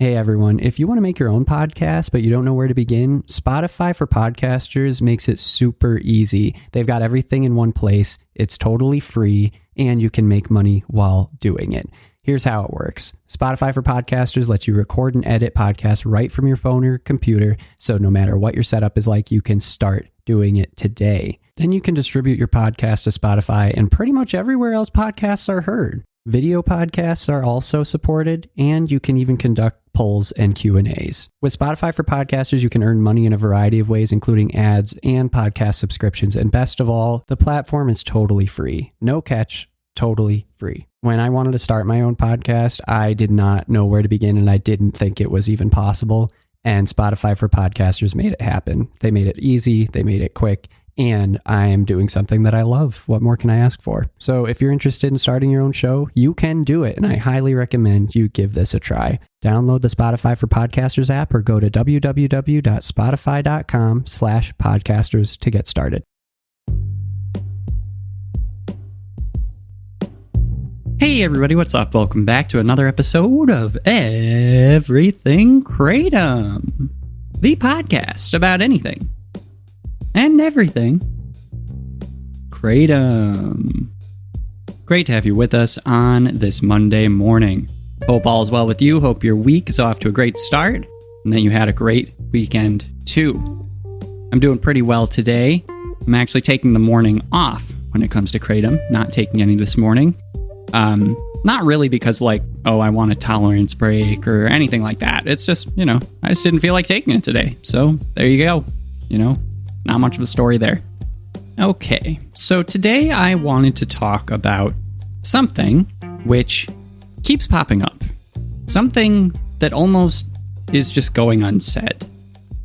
Hey everyone, if you want to make your own podcast but you don't know where to begin, Spotify for Podcasters makes it super easy. They've got everything in one place, it's totally free, and you can make money while doing it. Here's how it works. Spotify for Podcasters lets you record and edit podcasts right from your phone or computer, so no matter what your setup is like, you can start doing it today. Then you can distribute your podcast to Spotify and pretty much everywhere else podcasts are heard. Video podcasts are also supported, and you can even conduct polls and Q&As. With Spotify for Podcasters, you can earn money in a variety of ways, including ads and podcast subscriptions. And best of all, the platform is totally free. No catch, totally free. When I wanted to start my own podcast, I did not know where to begin, and I didn't think it was even possible. And Spotify for Podcasters made it happen. They made it easy, they made it quick, and I am doing something that I love. What more can I ask for? So if you're interested in starting your own show, you can do it, and I highly recommend you give this a try. Download the Spotify for Podcasters app or go to www.spotify.com/podcasters to get started. Hey everybody, what's up? Welcome back to another episode of Everything Kratom, the podcast about anything and everything Kratom. Great to have you with us on this Monday morning. Hope all is well with you. Hope your week is off to a great start and that you had a great weekend too. I'm doing pretty well today. I'm actually taking the morning off when it comes to Kratom, not taking any this morning. Not really because I want a tolerance break or anything like that. It's just, I just didn't feel like taking it today. So there you go. Not much of a story there. Okay, so today I wanted to talk about something which keeps popping up. Something that almost is just going unsaid.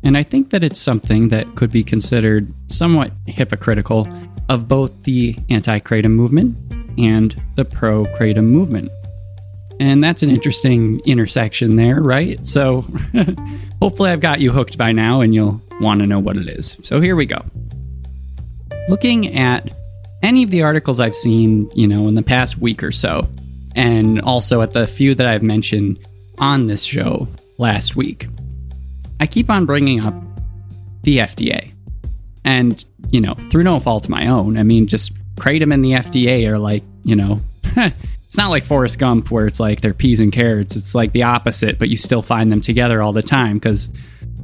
And I think that it's something that could be considered somewhat hypocritical of both the Anti-Kratom movement and the Pro-Kratom movement. And that's an interesting intersection there, right? So hopefully I've got you hooked by now and you'll want to know what it is. So here we go. Looking at any of the articles I've seen, in the past week or so, and also at the few that I've mentioned on this show last week, I keep on bringing up the FDA. And, through no fault of my own, just Kratom and the FDA are it's not like Forrest Gump where it's like they're peas and carrots. It's like the opposite, but you still find them together all the time because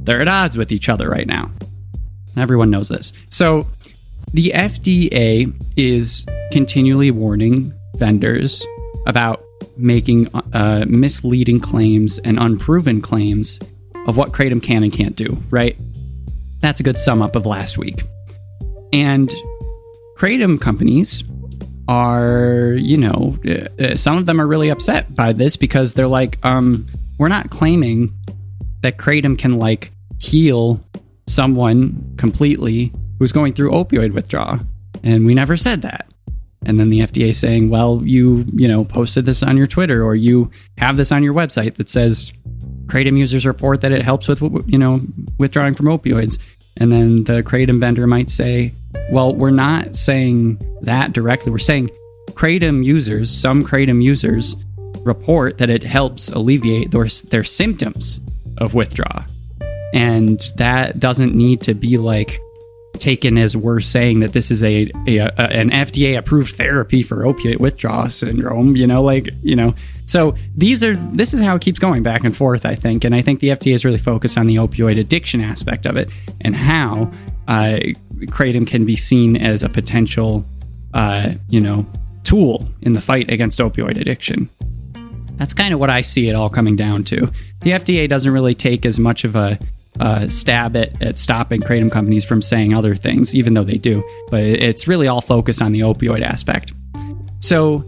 they're at odds with each other right now. Everyone knows this. So the FDA is continually warning vendors about making misleading claims and unproven claims of what Kratom can and can't do, right? That's a good sum up of last week. And Kratom companies are, some of them are really upset by this because they're like, we're not claiming that Kratom can heal someone completely who's going through opioid withdrawal. And we never said that. And then the FDA saying, well, you posted this on your Twitter or you have this on your website that says Kratom users report that it helps with, withdrawing from opioids. And then the Kratom vendor might say, well, we're not saying that directly. We're saying some Kratom users report that it helps alleviate their symptoms of withdrawal. And that doesn't need to be taken as we're saying that this is an FDA approved therapy for opioid withdrawal syndrome, So this is how it keeps going back and forth, I think. And I think the FDA is really focused on the opioid addiction aspect of it and how Kratom can be seen as a potential, tool in the fight against opioid addiction. That's kind of what I see it all coming down to. The FDA doesn't really take as much of a stab at stopping Kratom companies from saying other things, even though they do. But it's really all focused on the opioid aspect. So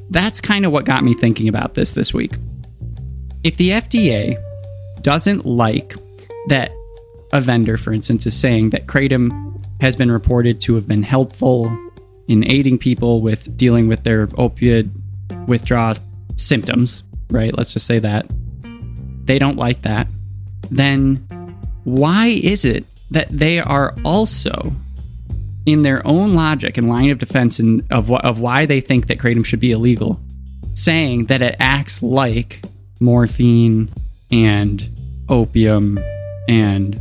that's kind of what got me thinking about this week. If the FDA doesn't like that a vendor, for instance, is saying that Kratom has been reported to have been helpful in aiding people with dealing with their opioid withdrawal symptoms, right? Let's just say that. They don't like that. Then why is it that they are also, in their own logic and line of defense of why they think that Kratom should be illegal, saying that it acts like morphine and opium and,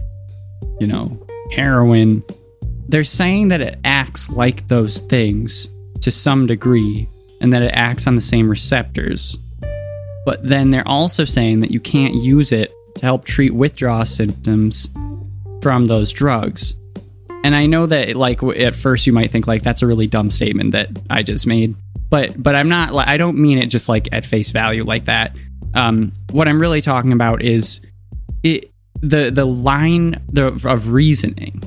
heroin, they're saying that it acts like those things to some degree and that it acts on the same receptors. But then they're also saying that you can't use it to help treat withdrawal symptoms from those drugs. And I know that, at first you might think, that's a really dumb statement that I just made. But I'm not, I don't mean it just, at face value like that. What I'm really talking about is the line of reasoning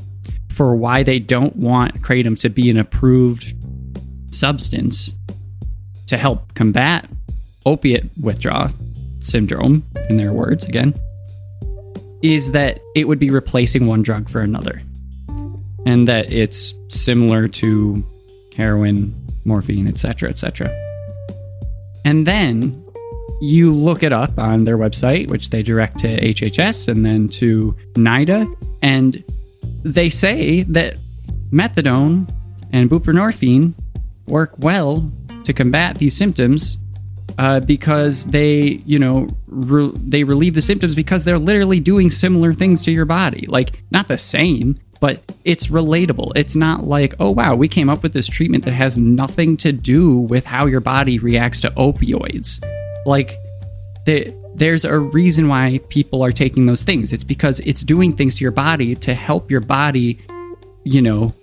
for why they don't want kratom to be an approved substance to help combat opiate withdrawal syndrome, in their words again, is that it would be replacing one drug for another. And that it's similar to heroin, morphine, etc., etc. And then you look it up on their website, which they direct to HHS and then to NIDA, and they say that methadone and buprenorphine work well to combat these symptoms because they, they relieve the symptoms because they're literally doing similar things to your body. Not the same, but it's relatable. It's not like, oh, wow, we came up with this treatment that has nothing to do with how your body reacts to opioids. There's a reason why people are taking those things. It's because it's doing things to your body to help your body, deal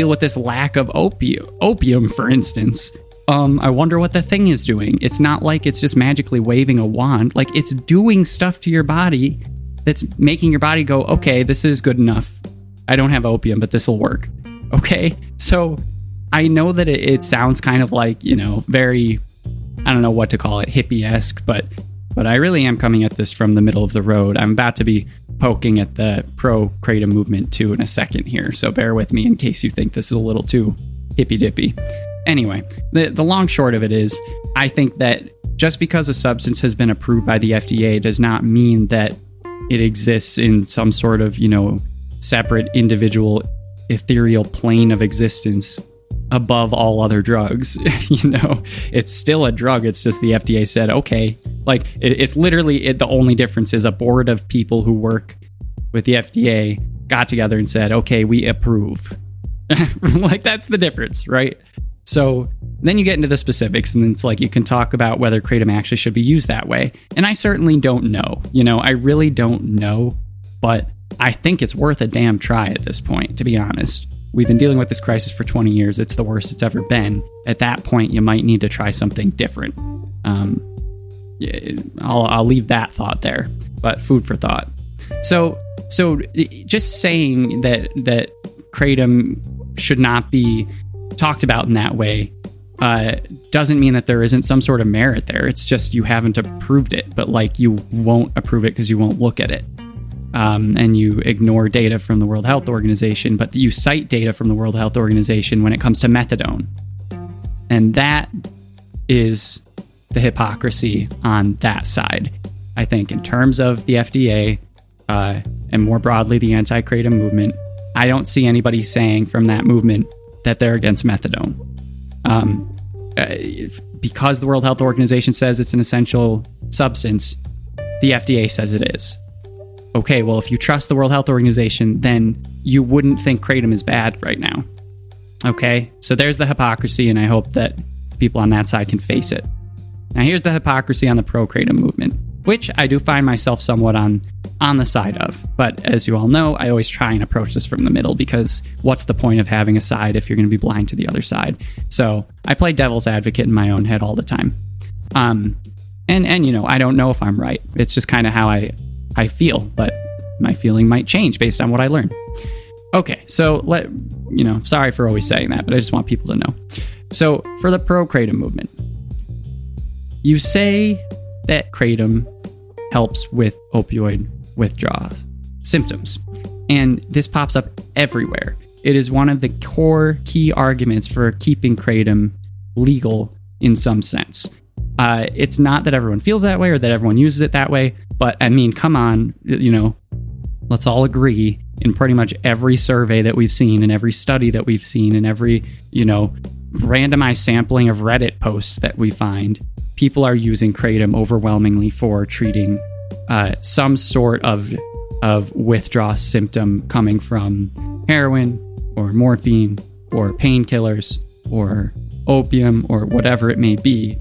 with this lack of opium, for instance. I wonder what the thing is doing. It's not like it's just magically waving a wand. It's doing stuff to your body that's making your body go, okay, this is good enough. I don't have opium, but this will work. Okay? So I know that it sounds kind of very, I don't know what to call it, hippie-esque, but I really am coming at this from the middle of the road. I'm about to be poking at the Pro-Kratom movement too in a second here, so bear with me in case you think this is a little too hippy-dippy. Anyway, the long short of it is, I think that just because a substance has been approved by the FDA does not mean that it exists in some sort of, separate individual ethereal plane of existence above all other drugs. It's still a drug. It's just the FDA said, okay, it's literally the only difference is a board of people who work with the FDA got together and said, okay, we approve. That's the difference, right? So then you get into the specifics, and it's you can talk about whether kratom actually should be used that way. And I certainly don't know. I really don't know, but I think it's worth a damn try at this point, to be honest. We've been dealing with this crisis for 20 years. It's the worst it's ever been. At that point, you might need to try something different. I'll leave that thought there, but food for thought. So just saying that kratom should not be talked about in that way doesn't mean that there isn't some sort of merit there. It's just you haven't approved it, but you won't approve it because you won't look at it. And you ignore data from the World Health Organization, but you cite data from the World Health Organization when it comes to methadone. And that is the hypocrisy on that side. I think in terms of the FDA and more broadly the anti-kratom movement, I don't see anybody saying from that movement that they're against methadone. Because the World Health Organization says it's an essential substance, the FDA says it is. Okay, well, if you trust the World Health Organization, then you wouldn't think kratom is bad right now. Okay, so there's the hypocrisy, and I hope that people on that side can face it. Now, here's the hypocrisy on the pro-kratom movement, which I do find myself somewhat on the side of. But as you all know, I always try and approach this from the middle, because what's the point of having a side if you're going to be blind to the other side? So I play devil's advocate in my own head all the time. And I don't know if I'm right. It's just kind of how I feel, but my feeling might change based on what I learn. Okay, so sorry for always saying that, but I just want people to know. So for the pro-kratom movement, you say that kratom helps with opioid withdrawal symptoms, and this pops up everywhere. It is one of the core key arguments for keeping kratom legal in some sense. It's not that everyone feels that way or that everyone uses it that way, but I mean, come on, let's all agree in pretty much every survey that we've seen and every study that we've seen and every, randomized sampling of Reddit posts that we find, people are using kratom overwhelmingly for treating some sort of withdrawal symptom coming from heroin or morphine or painkillers or opium or whatever it may be.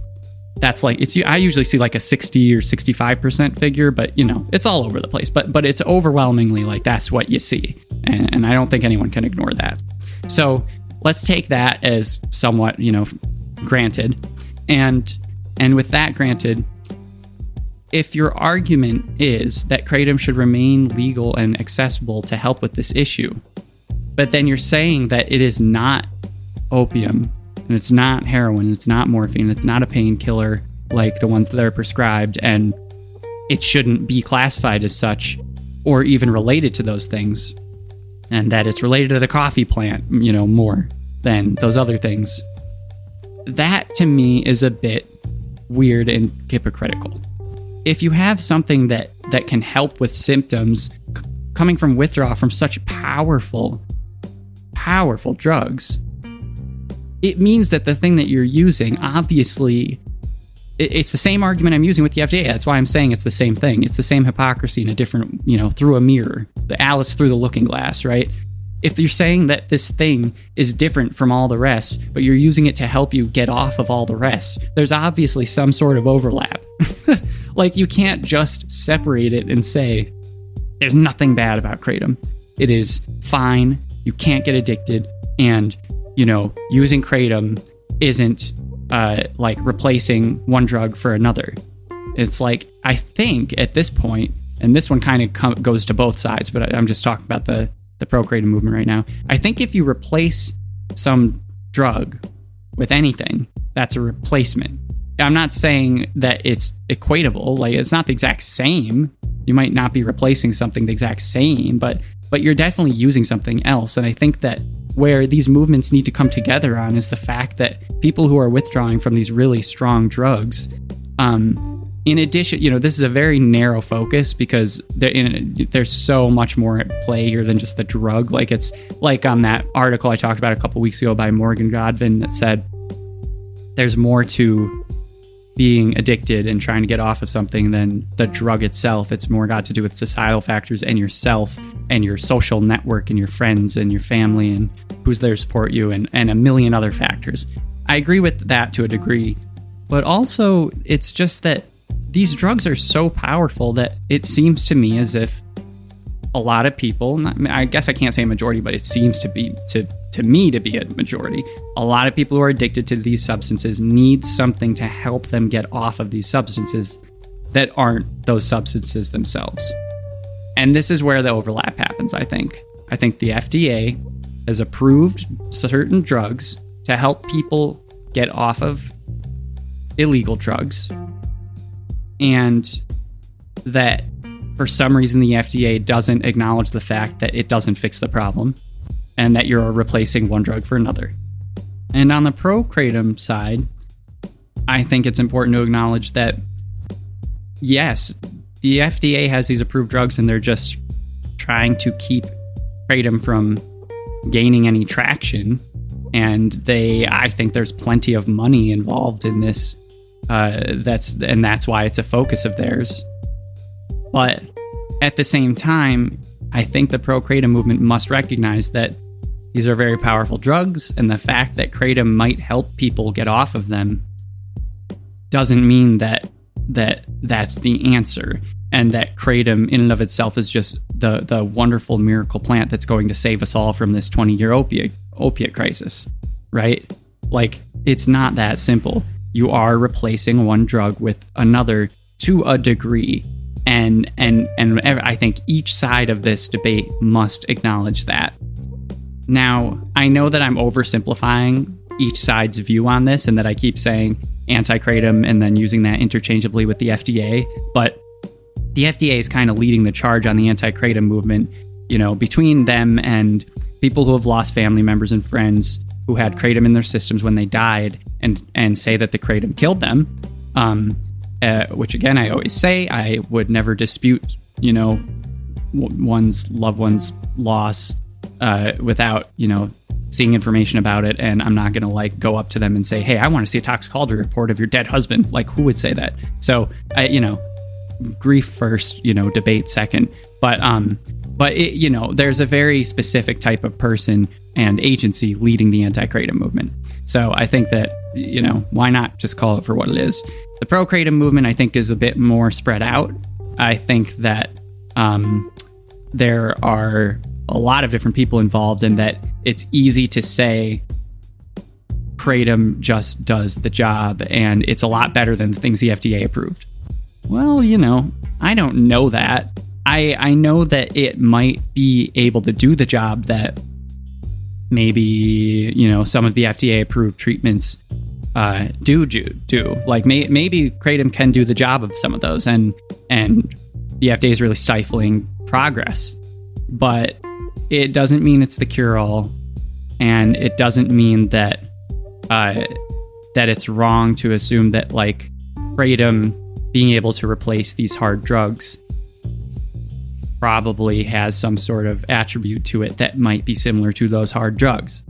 That's like, I usually see like a 60 or 65% figure, but you know, it's all over the place, but it's overwhelmingly like that's what you see. And I don't think anyone can ignore that. So let's take that as somewhat, you know, granted. And with that granted, if your argument is that kratom should remain legal and accessible to help with this issue, but then you're saying that it is not opium, and it's not heroin, it's not morphine, it's not a painkiller like the ones that are prescribed, and it shouldn't be classified as such or even related to those things, and that it's related to the coffee plant, you know, more than those other things. That to me is a bit weird and hypocritical. If you have something that can help with symptoms coming from withdrawal from such powerful drugs, it means that the thing that you're using, obviously, it's the same argument I'm using with the FDA. That's why I'm saying it's the same thing. It's the same hypocrisy in a different, you know, through a mirror. The Alice through the looking glass, right? If you're saying that this thing is different from all the rest, but you're using it to help you get off of all the rest, there's obviously some sort of overlap. Like, you can't just separate it and say, there's nothing bad about kratom. It is fine. You can't get addicted. And, you know, using kratom isn't like replacing one drug for another. It's like, I think at this point, and this one kind of goes to both sides, but I'm just talking about the pro-kratom movement right now. I think if you replace some drug with anything, that's a replacement. I'm not saying that it's equatable, like it's not the exact same. You might not be replacing something the exact same, but you're definitely using something else. And I think that where these movements need to come together on is the fact that people who are withdrawing from these really strong drugs, in addition, you know, this is a very narrow focus because there's so much more at play here than just the drug. Like, it's like that article I talked about a couple weeks ago by Morgan Godwin that said there's more to being addicted and trying to get off of something than the drug itself. It's more got to do with societal factors and yourself and your social network and your friends and your family and who's there to support you and a million other factors. I agree with that to a degree, but also it's just that these drugs are so powerful that it seems to me as if a lot of people, I guess I can't say a majority, but it seems to be to me to be a majority. A lot of people who are addicted to these substances need something to help them get off of these substances that aren't those substances themselves. And this is where the overlap happens, I think. I think the FDA has approved certain drugs to help people get off of illegal drugs, and that for some reason the FDA doesn't acknowledge the fact that it doesn't fix the problem and that you're replacing one drug for another. And on the pro-kratom side, I think it's important to acknowledge that, yes, the FDA has these approved drugs and they're just trying to keep kratom from gaining any traction. And I think there's plenty of money involved in this. That's why it's a focus of theirs. But at the same time, I think the pro-kratom movement must recognize that these are very powerful drugs, and the fact that kratom might help people get off of them doesn't mean that that's the answer, and that kratom in and of itself is just the wonderful miracle plant that's going to save us all from this 20-year opiate crisis, right? Like, it's not that simple. You are replacing one drug with another to a degree. And I think each side of this debate must acknowledge that. Now, I know that I'm oversimplifying each side's view on this and that I keep saying anti-kratom and then using that interchangeably with the FDA, but the FDA is kind of leading the charge on the anti-kratom movement, you know, between them and people who have lost family members and friends who had kratom in their systems when they died and say that the kratom killed them. Which again, I always say, I would never dispute, you know, one's loved one's loss without, you know, seeing information about it, and I'm not going to like go up to them and say, hey, I want to see a toxicology report of your dead husband. Like, who would say that? So, grief first, debate second. But it, there's a very specific type of person and agency leading the anti-Kratom movement. So I think that, why not just call it for what it is? The Pro-Kratom movement, I think, is a bit more spread out. I think that there are a lot of different people involved, and that it's easy to say Kratom just does the job and it's a lot better than the things the FDA approved. Well, I don't know that. I know that it might be able to do the job that maybe, some of the FDA approved treatments do. Like maybe Kratom can do the job of some of those, and the FDA is really stifling progress. But it doesn't mean it's the cure-all, and it doesn't mean that that it's wrong to assume that like Kratom being able to replace these hard drugs probably has some sort of attribute to it that might be similar to those hard drugs.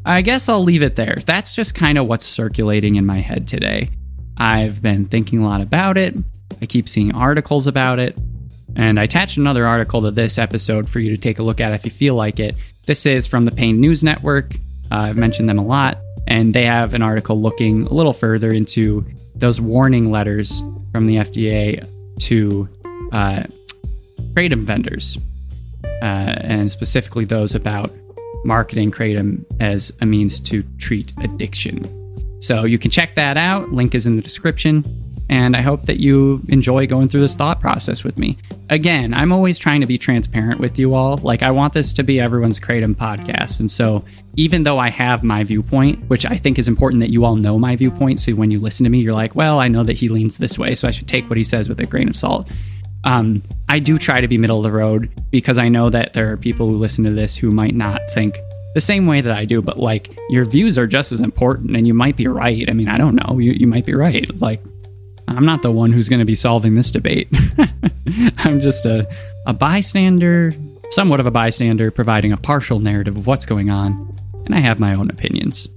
I guess I'll leave it there. That's just kind of what's circulating in my head today. I've been thinking a lot about it. I keep seeing articles about it. And I attached another article to this episode for you to take a look at if you feel like it. This is from the Pain News Network. I've mentioned them a lot. And they have an article looking a little further into those warning letters from the FDA to Kratom vendors. And specifically those about marketing Kratom as a means to treat addiction. So you can check that out. Link is in the description. And I hope that you enjoy going through this thought process with me. Again, I'm always trying to be transparent with you all. Like, I want this to be everyone's Kratom podcast. And so even though I have my viewpoint, which I think is important that you all know my viewpoint, so when you listen to me, you're like, well, I know that he leans this way, so I should take what he says with a grain of salt. I do try to be middle of the road, because I know that there are people who listen to this who might not think the same way that I do, but like, your views are just as important, and you might be right. I mean, I don't know. You might be right. Like, I'm not the one who's going to be solving this debate. I'm just a bystander, somewhat of a bystander, providing a partial narrative of what's going on, and I have my own opinions.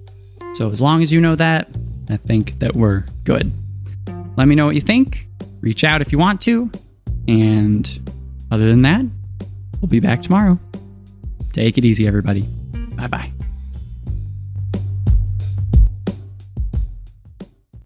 So as long as you know that, I think that we're good. Let me know what you think. Reach out if you want to. And other than that, we'll be back tomorrow. Take it easy, everybody. Bye-bye.